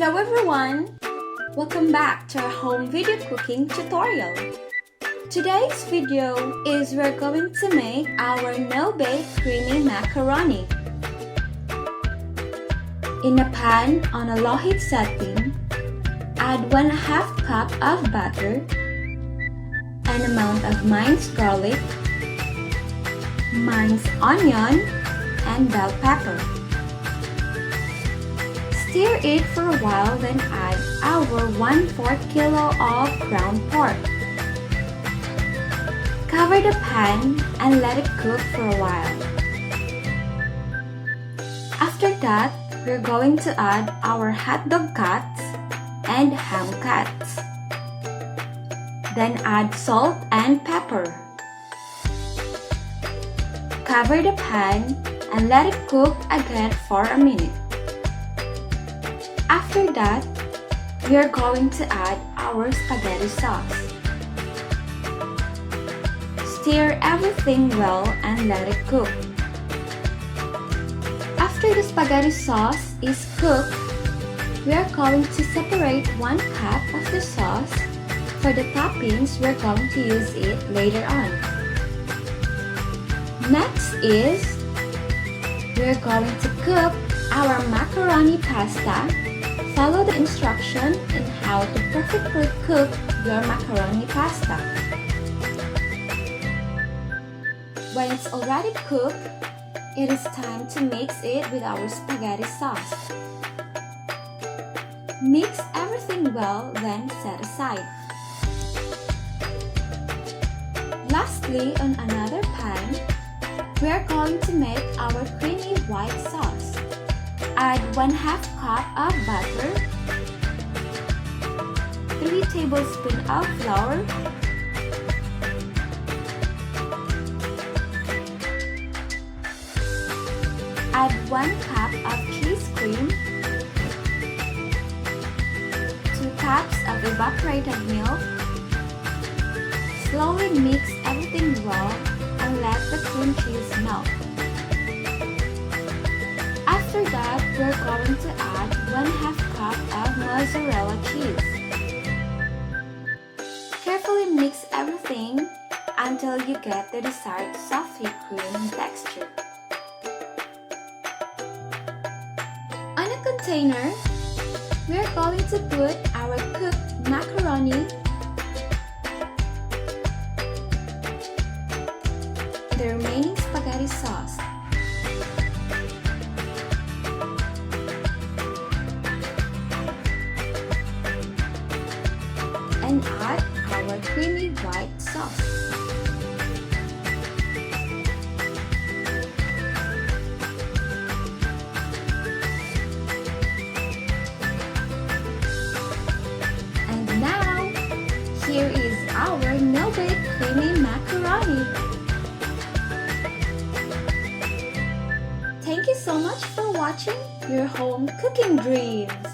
Hello everyone! Welcome back to our home video cooking tutorial. Today's video is we're going to make our no-bake creamy macaroni. In a pan on a low heat setting, add 1/2 cup of butter, an amount of minced garlic, minced onion, and bell pepper. Stir it for a while, then add our 1/4 kilo of ground pork. Cover the pan and let it cook for a while. After that, we're going to add our hot dog cuts and ham cuts. Then add salt and pepper. Cover the pan and let it cook again for a minute. After that, we are going to add our spaghetti sauce. Stir everything well and let it cook. After the spaghetti sauce is cooked, we are going to separate 1 cup of the sauce. For the toppings, we are going to use it later on. Next is, we are going to cook our macaroni pasta. Follow the instruction on how to perfectly cook your macaroni pasta. When it's already cooked, it is time to mix it with our spaghetti sauce. Mix everything well, then set aside. Lastly, on another pan, we are going to make our creamy white sauce. Add 1/2 cup of butter, 3 tablespoons of flour, add 1 cup of cheese cream, 2 cups of evaporated milk. Slowly mix everything well and let the cream cheese melt. After that, we're going to add 1/2 cup of mozzarella cheese. Carefully mix everything until you get the desired softly creamy texture. On a container, we're going to put our cooked macaroni, the remaining spaghetti sauce, and add our creamy white sauce. And now, here is our no-bake creamy macaroni. Thank you so much for watching your home cooking dreams.